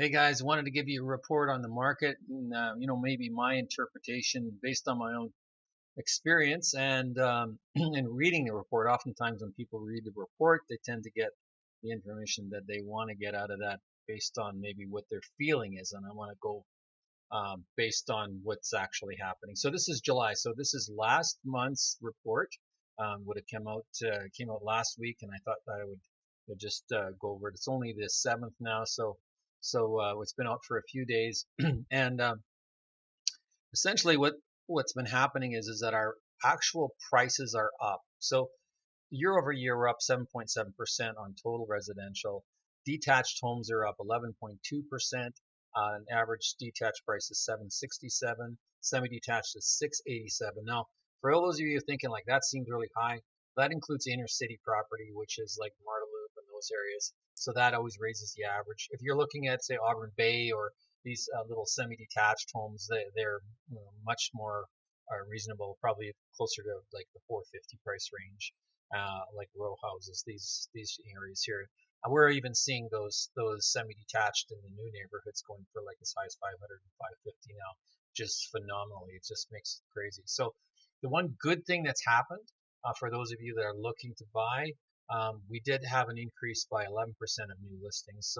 Hey guys, wanted to give you a report on the market and maybe my interpretation based on my own experience and and reading the report. Oftentimes when people read the report, they tend to get the information that they want to get out of that based on maybe what their feeling is, and I want to go based on what's actually happening. So this is July. So this is last month's report. Would have came out last week, and I thought that I would just go over it. It's only the 7th now, so it's been out for a few days, and essentially what's been happening is that our actual prices are up. So year over year, we're up 7.7% on total residential. Detached homes are up 11.2%. An average detached price is 767. Semi-detached is 687. Now, for all those of you thinking like that seems really high, that includes inner city property, which is like Marteloup and those areas. So that always raises the average. If you're looking at say Auburn Bay or these little semi-detached homes, they're much more reasonable, probably closer to like the 450 price range, like row houses, these areas here. We're even seeing those semi-detached in the new neighborhoods going for like as high as 500 and 550 now, just phenomenally. It just makes it crazy. So the one good thing that's happened for those of you that are looking to buy, we did have an increase by 11% of new listings.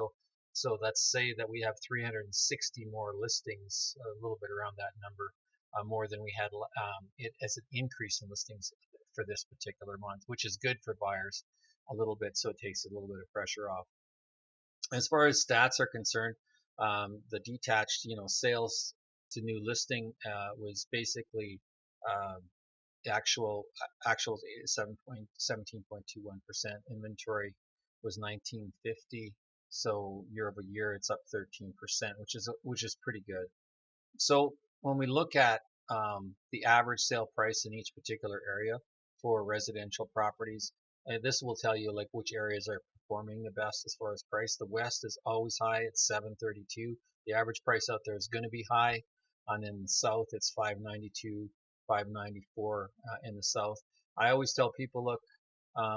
So let's say that we have 360 more listings, a little bit around that number, more than we had it as an increase in listings for this particular month, which is good for buyers a little bit, so it takes a little bit of pressure off. As far as stats are concerned, the detached, sales to new listing was basically um, actual 17.21%. Inventory was 1950, so year over year it's up 13%, which is pretty good. So when we look at the average sale price in each particular area for residential properties, this will tell you like which areas are performing the best as far as price. The West is always high at 732. The average price out there is going to be high, and in the South it's 592, 594 in the South. I always tell people, look,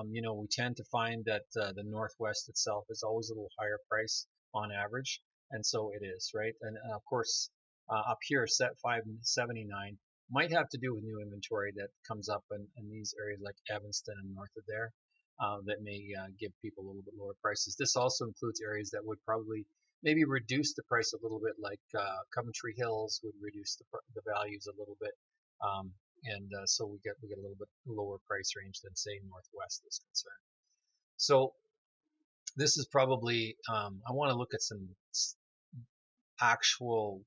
we tend to find that the Northwest itself is always a little higher price on average, and so it is, right? And of course, up here, set 579 might have to do with new inventory that comes up in these areas like Evanston and north of there, that may give people a little bit lower prices. This also includes areas that would probably maybe reduce the price a little bit, like Coventry Hills would reduce the values a little bit, um, and so we get a little bit lower price range than say Northwest is concerned. So this is probably I want to look at some actual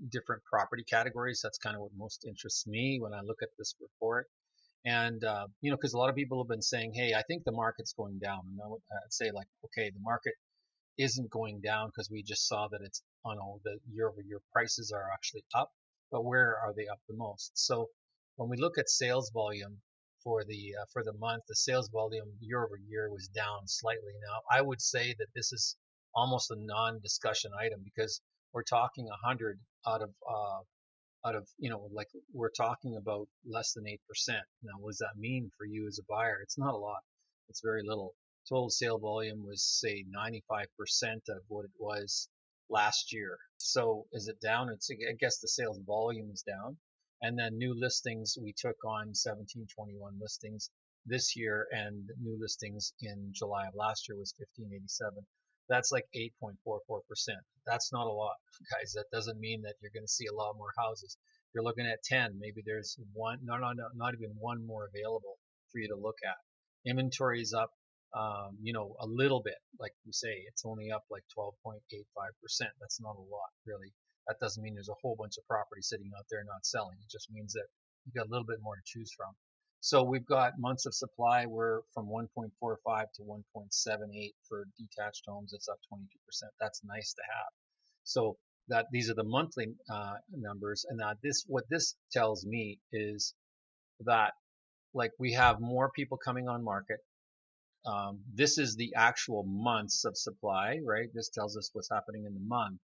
different property categories. That's kind of what most interests me when I look at this report. And because a lot of people have been saying, "Hey, I think the market's going down," and I'd say like, "Okay, the market isn't going down because we just saw that it's on all the year-over-year prices are actually up, but where are they up the most?" So when we look at sales volume for the month, the sales volume year over year was down slightly. Now, I would say that this is almost a non-discussion item because we're talking 100 out of like we're talking about less than 8%. Now, what does that mean for you as a buyer? It's not a lot. It's very little. Total sale volume was say 95% of what it was last year. So is it down? I guess the sales volume is down. And then new listings, we took on 1721 listings this year, and new listings in July of last year was 1587. That's like 8.44%. That's not a lot, guys. That doesn't mean that you're going to see a lot more houses. You're looking at 10, maybe there's one, no, no, no, not even one more available for you to look at. Inventory is up, a little bit. Like we say, it's only up like 12.85%. That's not a lot, really. That doesn't mean there's a whole bunch of property sitting out there not selling. It just means that you've got a little bit more to choose from. So we've got months of supply. We're from 1.45 to 1.78 for detached homes. It's up 22%. That's nice to have. So that these are the monthly numbers, and that what this tells me is that like we have more people coming on market. This is the actual months of supply, right? This tells us what's happening in the month.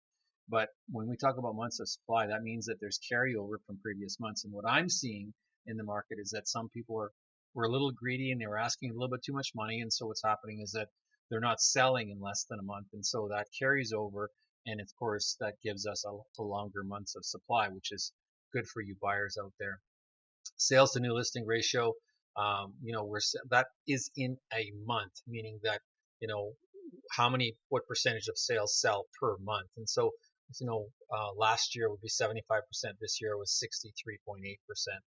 But when we talk about months of supply, that means that there's carryover from previous months. And what I'm seeing in the market is that some people were a little greedy and they were asking a little bit too much money. And so what's happening is that they're not selling in less than a month. And so that carries over. and of course that gives us a longer months of supply, which is good for you buyers out there. Sales to new listing ratio, that is in a month, meaning that what percentage of sales sell per month. And so last year would be 75%, this year was 63.8%,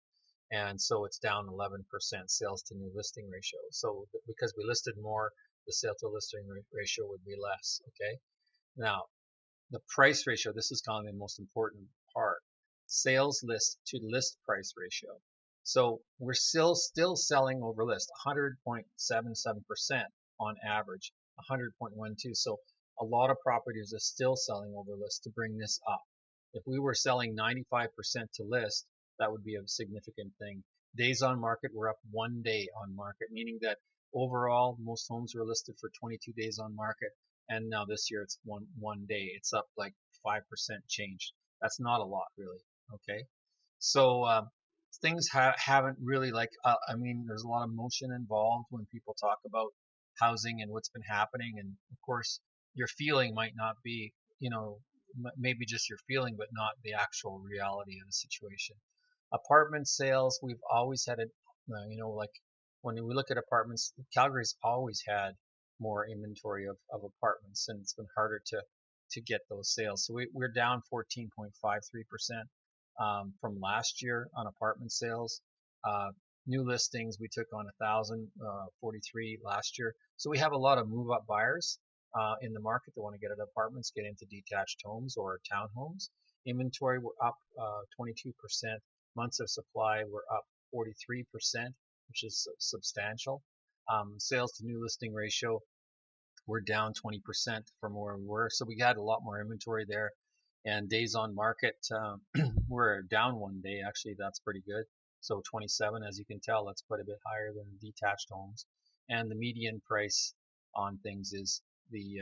and so it's down 11% sales to new listing ratio. So because we listed more, the sale to listing ratio would be less. Okay, now the price ratio, this is kind of the most important part. Sales list to list price ratio. So we're still selling over list 100.77% on average, 100.12. So a lot of properties are still selling over list. To bring this up, if we were selling 95% to list, that would be a significant thing. Days on market, we're up 1 day on market, meaning that overall most homes were listed for 22 days on market, and now this year it's one day. It's up like 5% change. That's not a lot, really. Okay, so things haven't really I mean, there's a lot of emotion involved when people talk about housing and what's been happening, and of course your feeling might not be, maybe just your feeling, but not the actual reality of the situation. Apartment sales, we've always had it, like when we look at apartments, Calgary's always had more inventory of apartments, and it's been harder to get those sales. So we're down 14.53% from last year on apartment sales. Uh, New listings, we took on 1,043 last year. So we have a lot of move up buyers in the market that want to get into apartments, get into detached homes or townhomes. Inventory, we're up 22%. Months of supply, we're up 43%, which is substantial. Sales to new listing ratio, we're down 20% from where we were. So we had a lot more inventory there. And days on market, we're down 1 day. Actually, that's pretty good. So 27, as you can tell, that's quite a bit higher than detached homes. And the median price on things the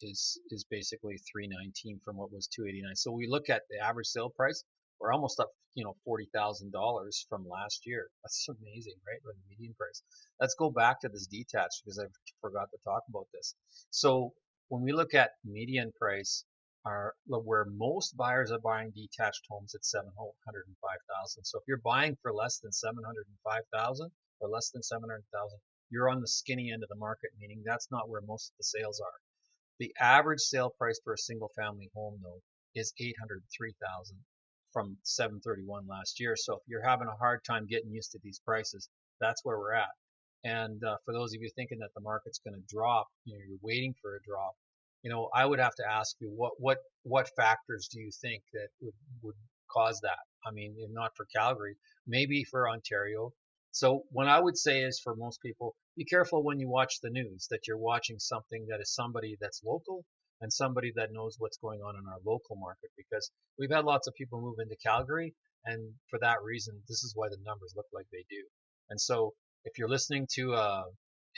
is basically 319 from what was 289. So we look at the average sale price, we're almost up, $40,000 from last year. That's amazing, right? Or the median price. Let's go back to this detached because I forgot to talk about this. So when we look at median price, where most buyers are buying detached homes at 705,000. So if you're buying for less than 705,000 or less than 700,000, you're on the skinny end of the market, meaning that's not where most of the sales are. The average sale price for a single family home, though, is 803,000 from 731 last year. So if you're having a hard time getting used to these prices, that's where we're at. And for those of you thinking that the market's going to drop, you're waiting for a drop. I would have to ask you what factors do you think that would cause that? I mean, if not for Calgary, maybe for Ontario. So what I would say is, for most people, be careful when you watch the news that you're watching something that is somebody that's local and somebody that knows what's going on in our local market, because we've had lots of people move into Calgary, and for that reason, this is why the numbers look like they do. And so if you're listening to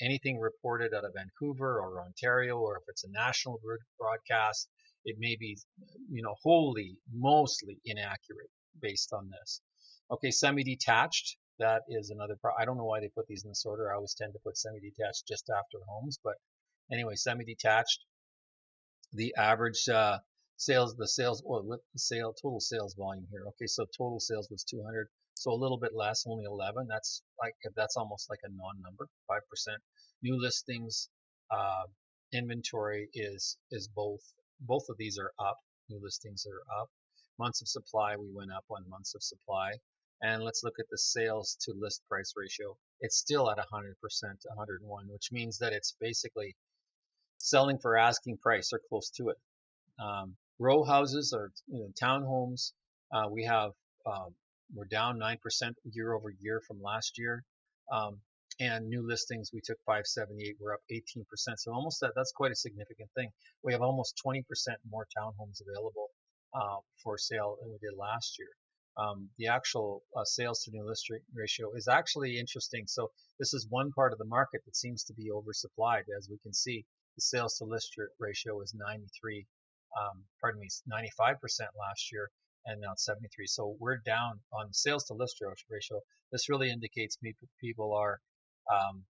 anything reported out of Vancouver or Ontario, or if it's a national broadcast, it may be, wholly, mostly inaccurate based on this. Okay, semi-detached. That is another. I don't know why they put these in this order. I always tend to put semi-detached just after homes, but anyway, semi-detached. The average well, the total sales volume here. Okay, so total sales was 200, so a little bit less, only 11. That's almost like a non-number, 5%. New listings, uh, inventory is both of these are up. New listings are up. Months of supply, we went up on months of supply. And let's look at the sales to list price ratio. It's still at 100%, 101, which means that it's basically selling for asking price or close to it. Row houses or townhomes, we have we're down 9% year over year from last year. And new listings, we took 578, we're up 18%. So almost that's quite a significant thing. We have almost 20% more townhomes available for sale than we did last year. The actual sales to new listing ratio is actually interesting. So this is one part of the market that seems to be oversupplied. As we can see, the sales to list ratio is 95% last year, and now it's 73. So we're down on the sales to list ratio. This really indicates people are, um,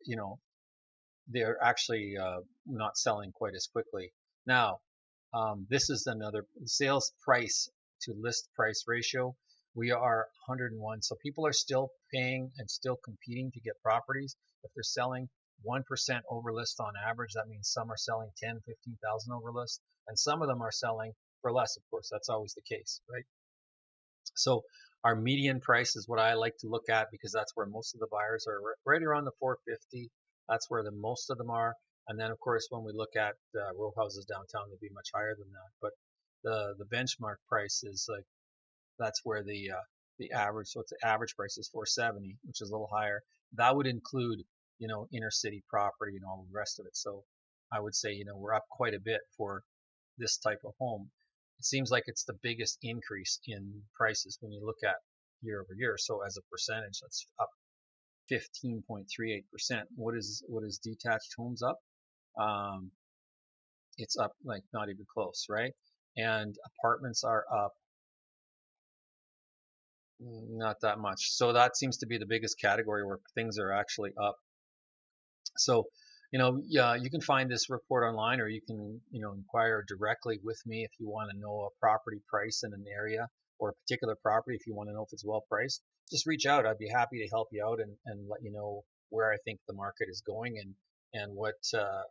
you know, they're actually not selling quite as quickly. Now, This is another sales price to list price ratio. We are 101. So people are still paying and still competing to get properties. If they're selling 1% over list on average, that means some are selling 10, 15,000 over list, and some of them are selling for less. Of course, that's always the case, right? So our median price is what I like to look at because that's where most of the buyers are right around the 450. That's where the most of them are. And then of course when we look at row houses downtown, they'd be much higher than that. But the benchmark price is like that's where the average. So it's the average price is 470, which is a little higher. That would include inner city property and all the rest of it. So I would say we're up quite a bit for this type of home. It seems like it's the biggest increase in prices when you look at year over year. So as a percentage, that's up 15.38%. What is detached homes up? Um, it's up like not even close, right? And apartments are up not that much. So that seems to be the biggest category where things are actually up. So, yeah, you can find this report online, or you can, inquire directly with me if you want to know a property price in an area or a particular property. If you want to know if it's well priced, just reach out. I'd be happy to help you out and let you know where I think the market is going and what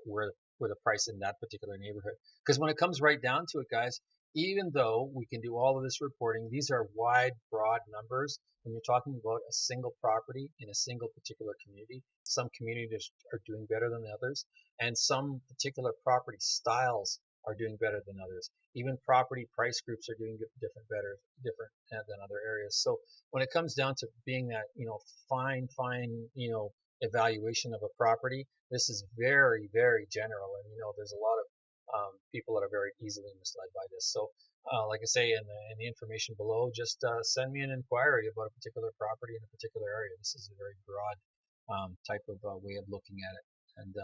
where the price in that particular neighborhood. Because when it comes right down to it, guys, even though we can do all of this reporting, these are wide, broad numbers. When you're talking about a single property in a single particular community, some communities are doing better than others, and some particular property styles are doing better than others. Even property price groups are doing different than other areas. So when it comes down to being that, fine, evaluation of a property, this is very, very general, and there's a lot of people that are very easily misled by this. So, like I say in the information below, just send me an inquiry about a particular property in a particular area. This is a very broad type of way of looking at it, and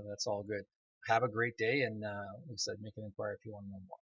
that's all good. Have a great day, and like I said, make an inquiry if you want to know more.